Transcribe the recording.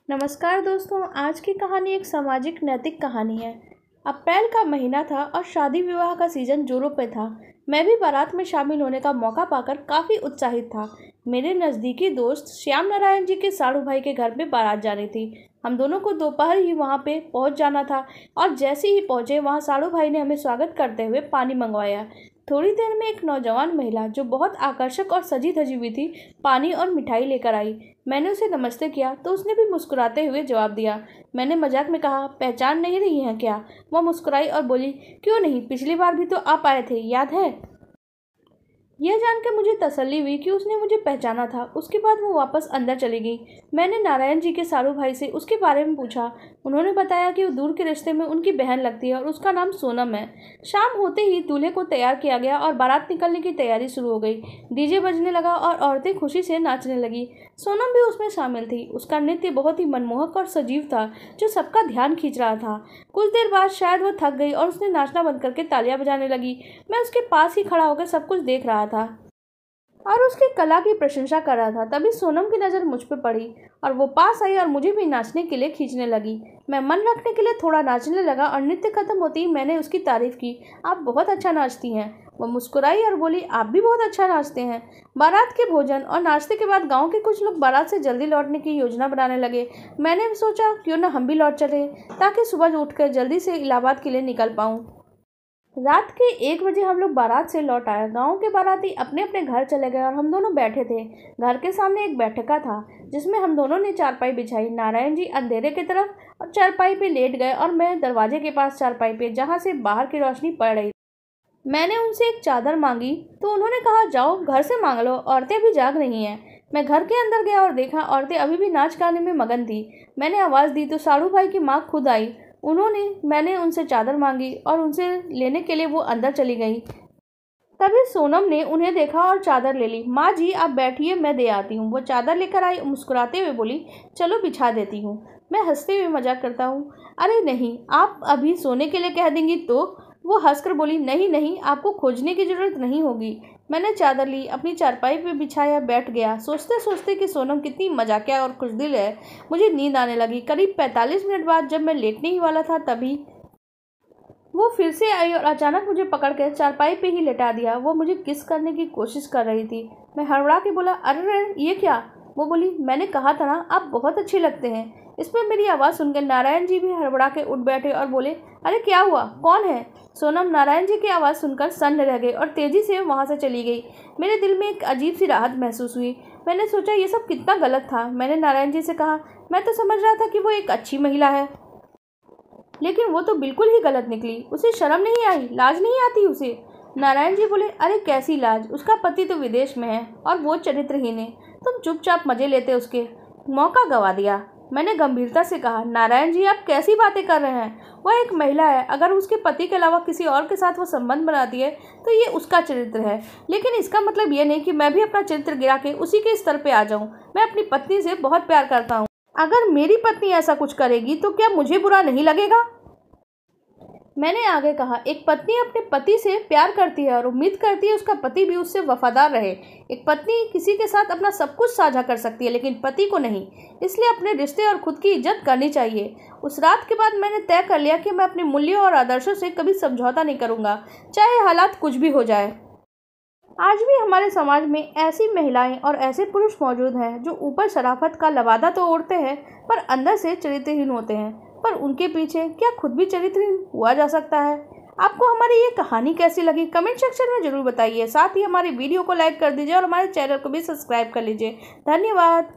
नमस्कार दोस्तों, आज की कहानी एक सामाजिक नैतिक कहानी है। अप्रैल का महीना था और शादी विवाह का सीजन जोरों पे था। मैं भी बारात में शामिल होने का मौका पाकर काफ़ी उत्साहित था। मेरे नज़दीकी दोस्त श्याम नारायण जी के साड़ू भाई के घर में बारात जानी थी। हम दोनों को दोपहर ही वहाँ पे पहुँच जाना था और जैसे ही पहुँचे वहाँ साड़ू भाई ने हमें स्वागत करते हुए पानी मंगवाया। थोड़ी देर में एक नौजवान महिला जो बहुत आकर्षक और सजी धजी हुई थी, पानी और मिठाई लेकर आई। मैंने उसे नमस्ते किया तो उसने भी मुस्कुराते हुए जवाब दिया। मैंने मजाक में कहा, पहचान नहीं रही हैं क्या? वह मुस्कुराई और बोली, क्यों नहीं, पिछली बार भी तो आप आए थे, याद है? यह जानकर मुझे तसल्ली हुई कि उसने मुझे पहचाना था। उसके बाद वो वापस अंदर चली गई। मैंने नारायण जी के साड़ू भाई से उसके बारे में पूछा। उन्होंने बताया कि वो दूर के रिश्ते में उनकी बहन लगती है और उसका नाम सोनम है। शाम होते ही दूल्हे को तैयार किया गया और बारात निकलने की तैयारी शुरू हो गई। डीजे बजने लगा और औरतें खुशी से नाचने लगी। सोनम भी उसमें शामिल थी। उसका नृत्य बहुत ही मनमोहक और सजीव था, जो सबका ध्यान खींच रहा था। कुछ देर बाद शायद वह थक गई और उसने नाचना बंद करके तालियां बजाने लगी। मैं उसके पास ही खड़ा होकर सब कुछ देख रहा था और उसकी कला की प्रशंसा कर रहा था। तभी सोनम की नज़र मुझ पर पड़ी और वो पास आई और मुझे भी नाचने के लिए खींचने लगी। मैं मन रखने के लिए थोड़ा नाचने लगा और नृत्य खत्म होते ही मैंने उसकी तारीफ की। आप बहुत अच्छा नाचती हैं। वो मुस्कुराई और बोली, आप भी बहुत अच्छा नाचते हैं। बारात के भोजन और नाश्ते के बाद गांव के कुछ लोग बारात से जल्दी लौटने की योजना बनाने लगे। मैंने सोचा क्यों न हम भी लौट चले, ताकि सुबह उठकर जल्दी से इलाहाबाद के लिए निकल पाऊँ। रात के 1 बजे हम लोग बारात से लौट आए। गांव के बाराती अपने अपने घर चले गए और हम दोनों बैठे थे। घर के सामने एक बैठका था जिसमें हम दोनों ने चारपाई बिछाई। नारायण जी अंधेरे की तरफ और चारपाई पे लेट गए और मैं दरवाजे के पास चारपाई पे, जहां से बाहर की रोशनी पड़ रही। मैंने उनसे एक चादर मांगी तो उन्होंने कहा, जाओ घर से मांग लो, औरतें अभी जाग रही हैं। मैं घर के अंदर गया और देखा औरतें अभी भी नाच गाने में मगन थी। मैंने आवाज़ दी तो साड़ू भाई की माँ खुद आई। मैंने उनसे चादर मांगी और उनसे लेने के लिए वो अंदर चली गई। तभी सोनम ने उन्हें देखा और चादर ले ली। माँ जी आप बैठिए, मैं दे आती हूँ। वो चादर लेकर आई, मुस्कुराते हुए बोली, चलो बिछा देती हूँ। मैं हंसते हुए मजाक करता हूँ, अरे नहीं, आप अभी सोने के लिए कह देंगी तो? वो हंसकर बोली, नहीं नहीं, आपको खोजने की जरूरत नहीं होगी। मैंने चादर ली, अपनी चारपाई पे बिछाया, बैठ गया। सोचते सोचते कि सोनम कितनी मजाकिया और खुशदिल है, मुझे नींद आने लगी। करीब 45 मिनट बाद जब मैं लेटने ही वाला था तभी वो फिर से आई और अचानक मुझे पकड़कर चारपाई पे ही लेटा दिया। वो मुझे किस करने की कोशिश कर रही थी। मैं हड़बड़ा के बोला, अरे ये क्या? वो बोली, मैंने कहा था ना, आप बहुत अच्छे लगते हैं। इस पर मेरी आवाज़ सुनकर नारायण जी भी हड़बड़ा के उठ बैठे और बोले, अरे क्या हुआ, कौन है? सोनम नारायण जी की आवाज़ सुनकर सन्न रह गई और तेज़ी से वहाँ से चली गई। मेरे दिल में एक अजीब सी राहत महसूस हुई। मैंने सोचा ये सब कितना गलत था। मैंने नारायण जी से कहा, मैं तो समझ रहा था कि वो एक अच्छी महिला है, लेकिन वो तो बिल्कुल ही गलत निकली। उसे शर्म नहीं आई, लाज नहीं आती उसे? नारायण जी बोले, अरे कैसी लाज, उसका पति तो विदेश में है और वो चरित्रहीन है। तुम चुपचाप मजे लेते उसके, मौका गवा दिया। मैंने गंभीरता से कहा, नारायण जी आप कैसी बातें कर रहे हैं? वह एक महिला है। अगर उसके पति के अलावा किसी और के साथ वो संबंध बनाती है तो ये उसका चरित्र है, लेकिन इसका मतलब ये नहीं कि मैं भी अपना चरित्र गिरा के उसी के स्तर पे आ जाऊं। मैं अपनी पत्नी से बहुत प्यार करता हूँ। अगर मेरी पत्नी ऐसा कुछ करेगी तो क्या मुझे बुरा नहीं लगेगा? मैंने आगे कहा, एक पत्नी अपने पति से प्यार करती है और उम्मीद करती है उसका पति भी उससे वफादार रहे। एक पत्नी किसी के साथ अपना सब कुछ साझा कर सकती है, लेकिन पति को नहीं। इसलिए अपने रिश्ते और खुद की इज्जत करनी चाहिए। उस रात के बाद मैंने तय कर लिया कि मैं अपने मूल्यों और आदर्शों से कभी समझौता नहीं करूँगा, चाहे हालात कुछ भी हो जाए। आज भी हमारे समाज में ऐसी महिलाएं और ऐसे पुरुष मौजूद हैं जो ऊपर शराफत का लबादा तो ओढ़ते हैं पर अंदर से चरित्रहीन होते हैं। पर उनके पीछे क्या खुद भी चरित्रहीन हुआ जा सकता है? आपको हमारी ये कहानी कैसी लगी, कमेंट सेक्शन में जरूर बताइए। साथ ही हमारे वीडियो को लाइक कर दीजिए और हमारे चैनल को भी सब्सक्राइब कर लीजिए। धन्यवाद।